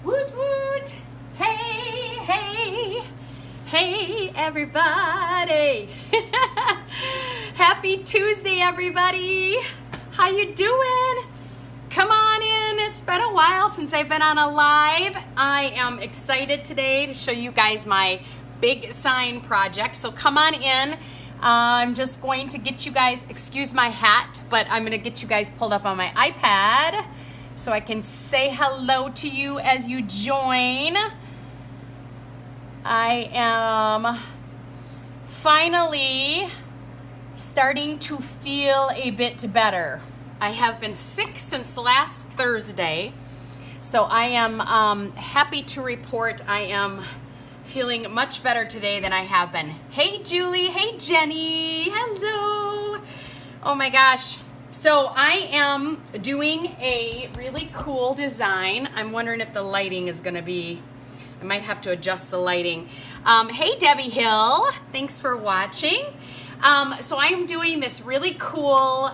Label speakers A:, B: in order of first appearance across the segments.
A: Woot woot! Hey, hey, hey, everybody! Happy Tuesday, everybody! How you doing? Come on in. It's been a while since I've been on a live. I am excited today to show you guys my big sign project. So come on in. I'm just going to get you guys, excuse my hat, but I'm going to get you guys pulled up on my iPad so I can say hello to you as you join. I am finally starting to feel a bit better. I have been sick since last Thursday, so I am happy to report I am feeling much better today than I have been. Hey Julie, hey Jenny, hello. Oh my gosh. So I am doing a really cool design. I'm wondering if the lighting is gonna be, I might have to adjust the lighting. Hey Debbie Hill, thanks for watching. So I'm doing this really cool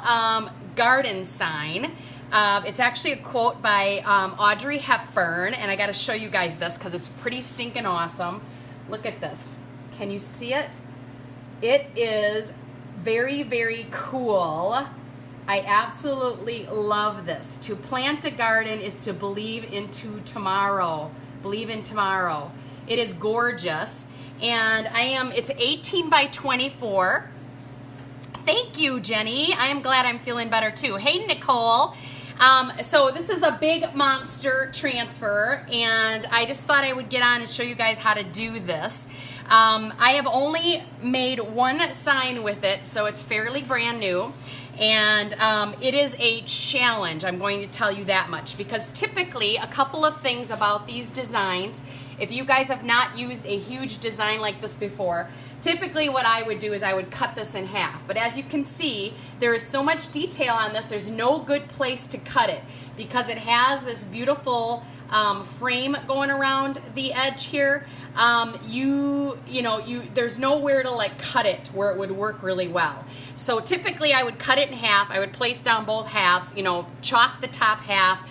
A: garden sign. It's actually a quote by Audrey Hepburn, and I got to show you guys this because it's pretty stinking awesome. Look at this. Can you see it? It is very, very cool. I absolutely love this. To plant a garden is to believe into tomorrow. Believe in tomorrow. It is gorgeous, and it's 18 by 24. Thank you, Jenny. I am glad I'm feeling better too. Hey, Nicole. So this is a big monster transfer, and I just thought I would get on and show you guys how to do this. I have only made one sign with it, so it's fairly brand new, and it is a challenge. I'm going to tell you that much, because typically a couple of things about these designs, if you guys have not used a huge design like this before, typically what I would do is I would cut this in half. But as you can see, there is so much detail on this, there's no good place to cut it because it has this beautiful frame going around the edge here. There's nowhere to like cut it where it would work really well. So typically I would cut it in half. I would place down both halves, chalk the top half,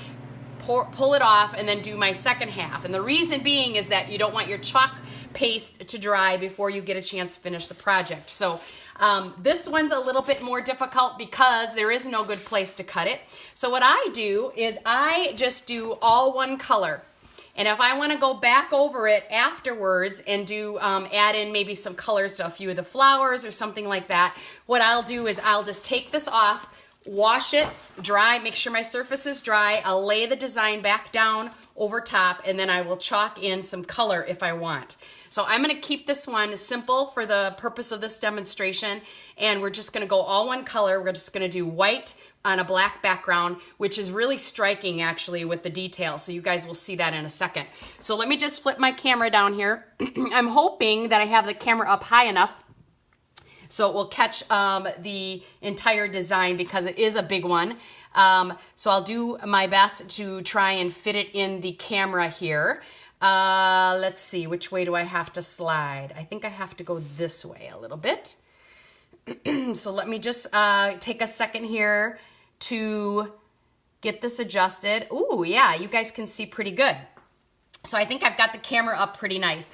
A: pull it off, and then do my second half. And the reason being is that you don't want your chalk paste to dry before you get a chance to finish the project. So this one's a little bit more difficult because there is no good place to cut it. So what I do is I just do all one color. And if I want to go back over it afterwards and do add in maybe some colors to a few of the flowers or something like that, what I'll do is I'll just take this off, wash it, dry, make sure my surface is dry. I'll lay the design back down over top, and then I will chalk in some color if I want. So I'm going to keep this one simple for the purpose of this demonstration, and we're just going to go all one color. We're just going to do white on a black background, which is really striking actually with the details. So you guys will see that in a second. So let me just flip my camera down here. I'm hoping that I have the camera up high enough so it will catch the entire design because it is a big one. So I'll do my best to try and fit it in the camera here. Let's see, which way do I have to slide? I think I have to go this way a little bit. So let me just take a second here to get this adjusted. Ooh, yeah, you guys can see pretty good. So I think I've got the camera up pretty nice.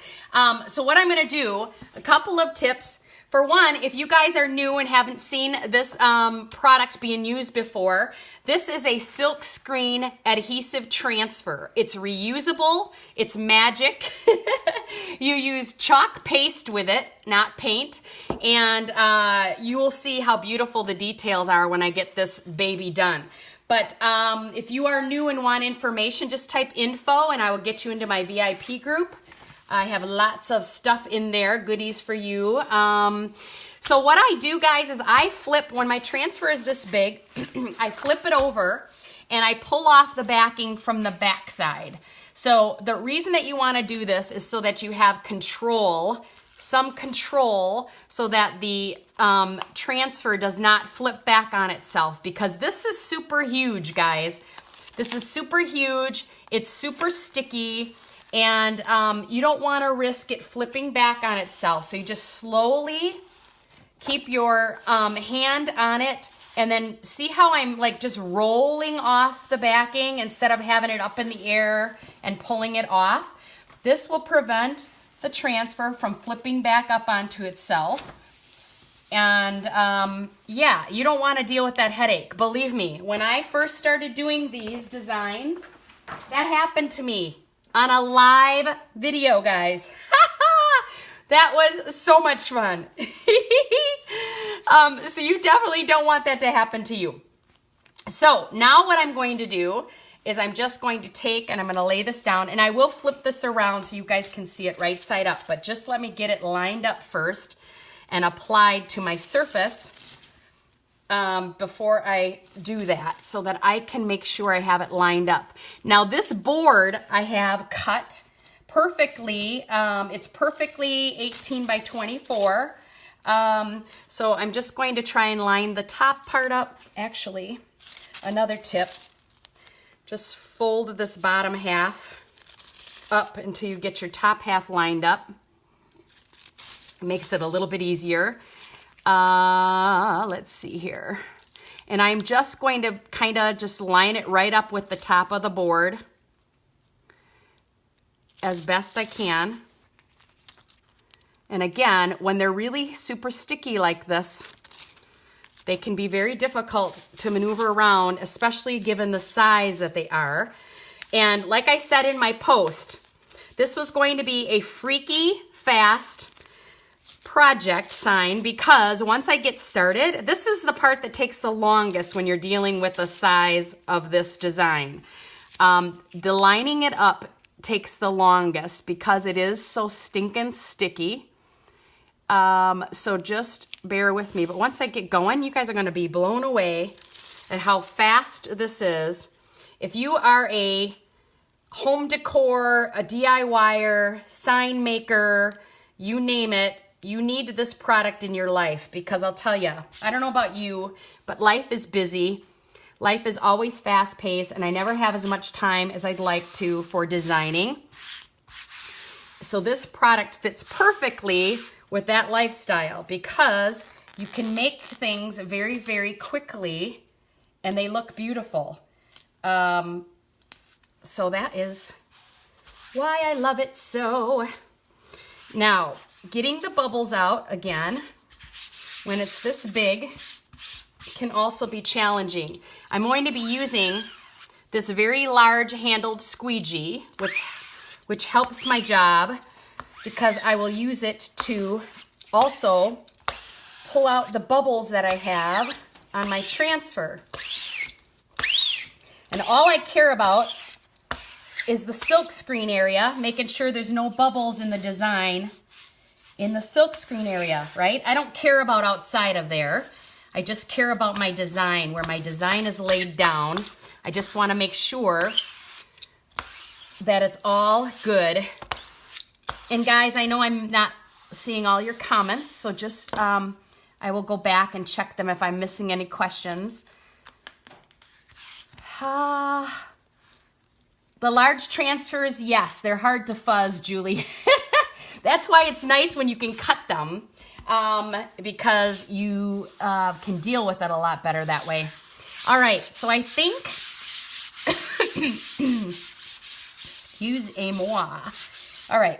A: So what I'm going to do, a couple of tips. For one, if you guys are new and haven't seen this product being used before, this is a silk screen adhesive transfer. It's reusable, it's magic. You use chalk paste with it, not paint, and you will see how beautiful the details are when I get this baby done. But if you are new and want information, just type info and I will get you into my VIP group. I have lots of stuff in there, goodies for you. So what I do, guys, is I flip, when my transfer is this big, I flip it over and I pull off the backing from the back side. So the reason that you want to do this is so that you have control, some control, so that the transfer does not flip back on itself, because this is super huge, guys. This is super huge. It's super sticky. And you don't want to risk it flipping back on itself. So you just slowly keep your hand on it, and then see how I'm like just rolling off the backing instead of having it up in the air and pulling it off. This will prevent the transfer from flipping back up onto itself. And yeah, you don't want to deal with that headache. Believe me, when I first started doing these designs, that happened to me on a live video, guys. That was so much fun. So you definitely don't want that to happen to you. So now what I'm going to do is I'm just going to take and I'm going to lay this down, and I will flip this around so you guys can see it right side up, but just let me get it lined up first and applied to my surface before I do that, so that I can make sure I have it lined up. Now this board I have cut perfectly. It's perfectly 18 by 24. So I'm just going to try and line the top part up. Actually, another tip, just fold this bottom half up until you get your top half lined up. It makes it a little bit easier. Let's see here. And I'm just going to kind of just line it right up with the top of the board as best I can. And again, when they're really super sticky like this, they can be very difficult to maneuver around, especially given the size that they are. And like I said in my post, this was going to be a freaky fast project sign, because once I get started, this is the part that takes the longest when you're dealing with the size of this design. The lining it up takes the longest because it is so stinking sticky. So just bear with me. But once I get going, you guys are going to be blown away at how fast this is. If you are a home decor, a DIYer, sign maker, you name it, you need this product in your life, because I'll tell you, I don't know about you, but life is busy. Life is always fast-paced, and I never have as much time as I'd like to for designing. So this product fits perfectly with that lifestyle, because you can make things very, very quickly, and they look beautiful. So that is why I love it so. Now, getting the bubbles out, again, when it's this big, can also be challenging. I'm going to be using this very large handled squeegee, which helps my job, because I will use it to also pull out the bubbles that I have on my transfer. And all I care about is the silk screen area, making sure there's no bubbles in the design in the silk screen area, right? I don't care about outside of there. I just care about my design, where my design is laid down. I just want to make sure that it's all good. And guys, I know I'm not seeing all your comments, so just I will go back and check them if I'm missing any questions. The large transfers, yes, they're hard to fuzz, Julie. That's why it's nice when you can cut them, because you can deal with it a lot better that way. All right, so I think, excusez-moi. All right.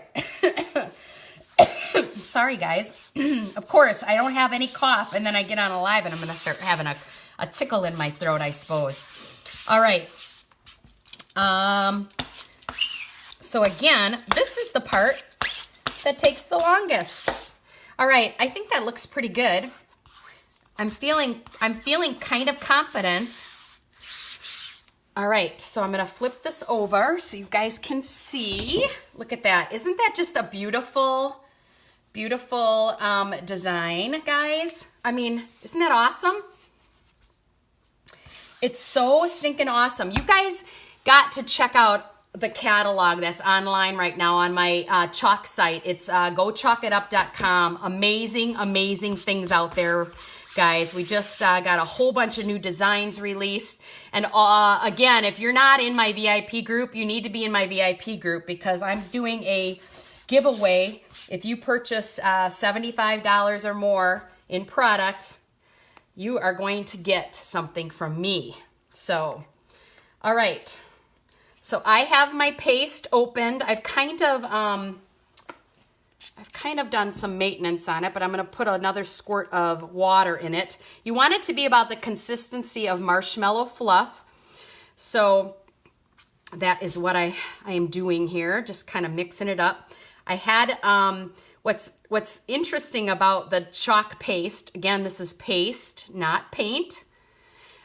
A: Sorry, guys. Of course, I don't have any cough, and then I get on a live, and I'm going to start having a tickle in my throat, I suppose. All right. So again, this is the part that takes the longest. All right, I think that looks pretty good. I'm feeling kind of confident. All right, so I'm gonna flip this over so you guys can see. Look at that. Isn't that just a beautiful, beautiful design, guys? I mean, isn't that awesome? It's so stinking awesome. You guys got to check out the catalog that's online right now on my chalk site. It's gochalkitup.com. Amazing, amazing things out there, guys. We just got a whole bunch of new designs released. And again, if you're not in my VIP group, you need to be in my VIP group, because I'm doing a giveaway. If you purchase $75 or more in products, you are going to get something from me. So, all right. So I have my paste opened. I've kind of done some maintenance on it, but I'm going to put another squirt of water in it. You want it to be about the consistency of marshmallow fluff. So that is what I am doing here, just kind of mixing it up. I had, what's interesting about the chalk paste, again, this is paste, not paint.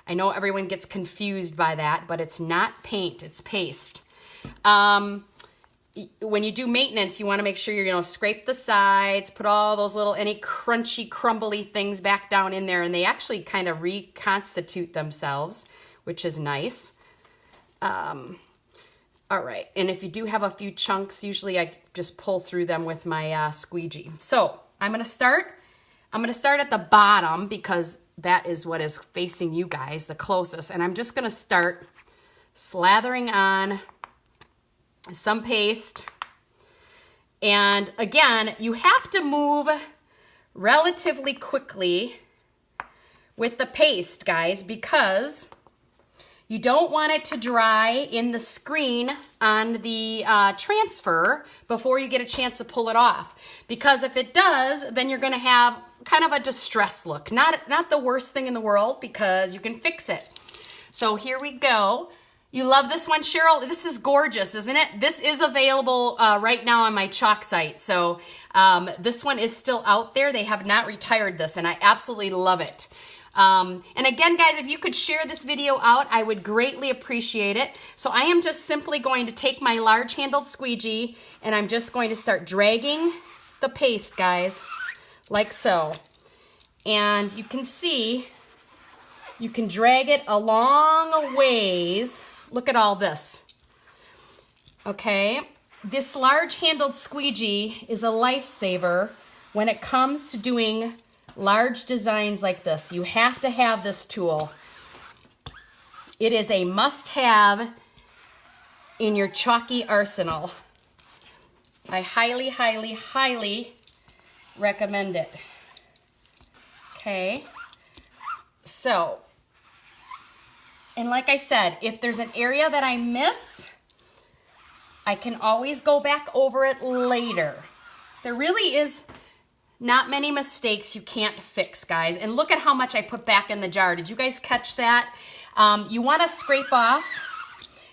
A: I know everyone gets confused by that, but it's not paint, it's paste. When you do maintenance, you want to make sure you scrape the sides, put all those little, any crunchy, crumbly things back down in there, and they actually kind of reconstitute themselves, which is nice. All right, and if you do have a few chunks, usually I just pull through them with my squeegee. So I'm gonna start at the bottom because that is what is facing you guys the closest, and I'm just gonna start slathering on some paste. And again, you have to move relatively quickly with the paste, guys, because you don't want it to dry in the screen on the transfer before you get a chance to pull it off. Because if it does, then you're gonna have kind of a distressed look. Not the worst thing in the world, because you can fix it. So here we go. You love this one, Cheryl? This is gorgeous, isn't it? This is available right now on my chalk site. So this one is still out there. They have not retired this, and I absolutely love it. And again, guys, if you could share this video out, I would greatly appreciate it. So I am just simply going to take my large handled squeegee, and I'm just going to start dragging the paste, guys, like so. And you can see, you can drag it a long ways. Look at all this. Okay, this large handled squeegee is a lifesaver when it comes to doing large designs like this. You have to have this tool. It is a must-have in your chalky arsenal. I highly, highly, highly recommend it. Okay, so, and like I said, if there's an area that I miss, I can always go back over it later. There really is not many mistakes you can't fix, guys. And look at how much I put back in the jar. Did you guys catch that? You want to scrape off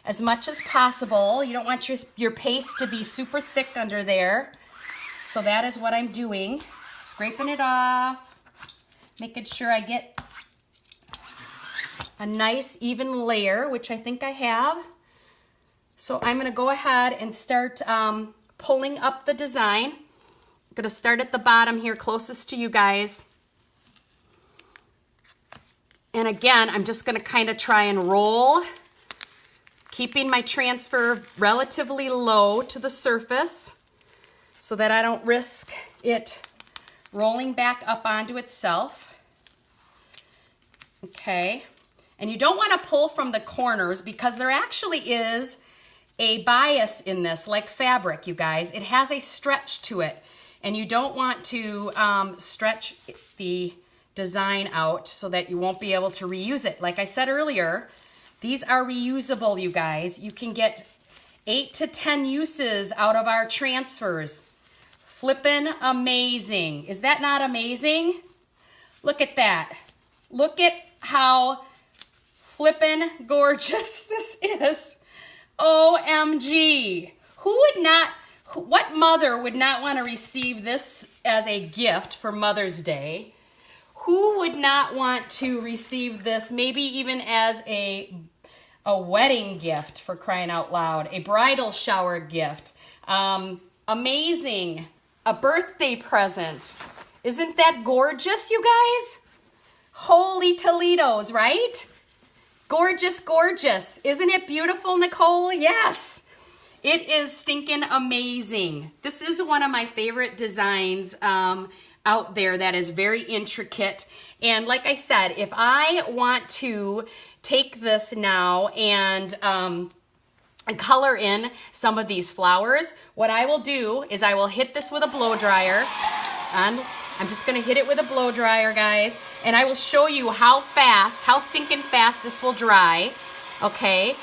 A: as much as possible. You don't want your paste to be super thick under there. So that is what I'm doing. Scraping it off, making sure I get a nice even layer, which I think I have. So I'm gonna go ahead and start pulling up the design. I'm gonna start at the bottom here, closest to you guys. And again, I'm just gonna kind of try and roll, keeping my transfer relatively low to the surface so that I don't risk it rolling back up onto itself. Okay. And you don't want to pull from the corners because there actually is a bias in this, like fabric, you guys. It has a stretch to it, and you don't want to stretch the design out so that you won't be able to reuse it. Like I said earlier, these are reusable, you guys. You can get 8 to 10 uses out of our transfers. Flippin' amazing. Is that not amazing? Look at that. Look at how flippin' gorgeous this is. OMG. What mother would not want to receive this as a gift for Mother's Day? Who would not want to receive this maybe even as a wedding gift, for crying out loud, a bridal shower gift? Amazing. A birthday present. Isn't that gorgeous, you guys? Holy Toledos, right? Gorgeous, gorgeous. Isn't it beautiful, Nicole? Yes. It is stinking amazing. This is one of my favorite designs out there that is very intricate. And like I said, if I want to take this now and color in some of these flowers, what I will do is I will hit this with a blow dryer. And I'm just gonna hit it with a blow dryer, guys, and I will show you how stinking fast this will dry, okay?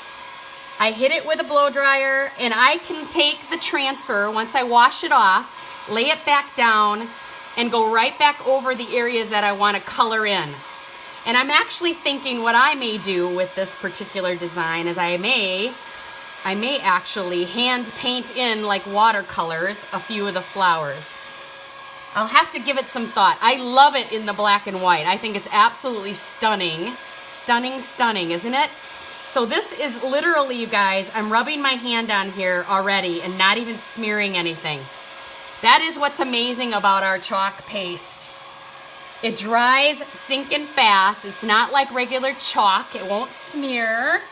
A: I hit it with a blow dryer, and I can take the transfer, once I wash it off, lay it back down, and go right back over the areas that I want to color in. And I'm actually thinking what I may do with this particular design is I may actually hand paint in like watercolors a few of the flowers. I'll have to give it some thought. I love it in the black and white. I think it's absolutely stunning. Stunning, stunning, isn't it? So this is literally, you guys, I'm rubbing my hand on here already and not even smearing anything. That is what's amazing about our chalk paste. It dries stinking fast. It's not like regular chalk. It won't smear.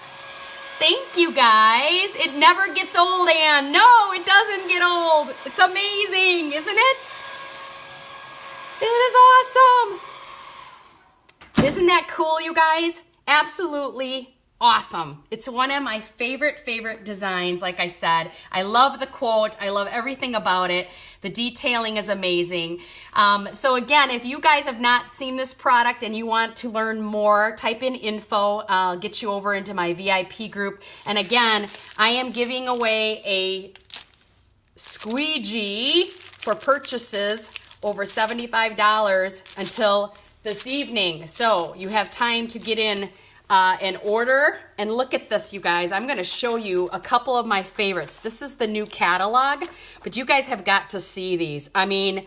A: Thank you, guys. It never gets old, Anne. No, it doesn't get old. It's amazing, isn't it? It is awesome. Isn't that cool, you guys? Absolutely awesome. It's one of my favorite designs. Like I said, I love the quote. I love everything about it. The detailing is amazing. So again, if you guys have not seen this product and you want to learn more, type in info. I'll get you over into my VIP group. And again, I am giving away a squeegee for purchases over $75 until this evening. So you have time to get in and order. And look at this, you guys. I'm going to show you a couple of my favorites. This is the new catalog, but you guys have got to see these. I mean,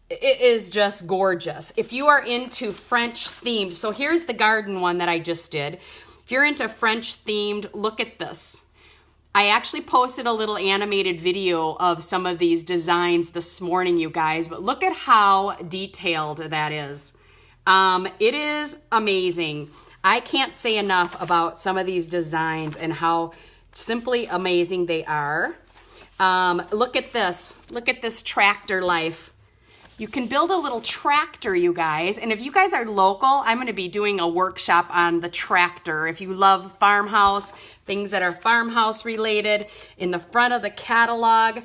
A: it is just gorgeous. If you are into French themed, so here's the garden one that I just did. If you're into French themed, look at this. I actually posted a little animated video of some of these designs this morning, you guys, but look at how detailed that is. It is amazing. I can't say enough about some of these designs and how simply amazing they are. Look at this. Look at this tractor life. You can build a little tractor, you guys. And if you guys are local, I'm going to be doing a workshop on the tractor. If you love farmhouse, things that are farmhouse related, in the front of the catalog,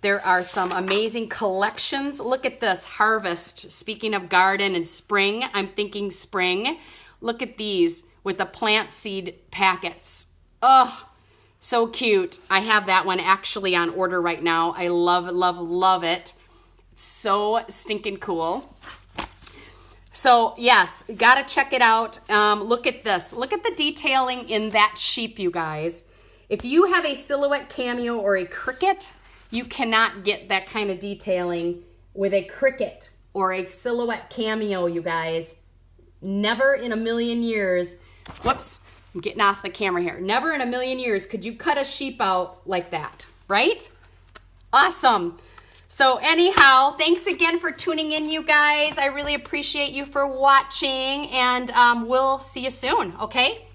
A: there are some amazing collections. Look at this, harvest. Speaking of garden and spring, I'm thinking spring. Look at these with the plant seed packets. Oh, so cute. I have that one actually on order right now. I love it. It's so stinking cool. So yes, gotta check it out. Look at this. Look at the detailing in that sheep, you guys. If you have a silhouette cameo or a cricket, you cannot get that kind of detailing with a cricket or a silhouette cameo, you guys. Never in a million years, whoops, I'm getting off the camera here. Never in a million years could you cut a sheep out like that, right? Awesome. So anyhow, thanks again for tuning in, you guys. I really appreciate you for watching, and we'll see you soon, okay?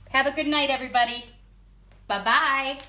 A: Have a good night, everybody. Bye-bye.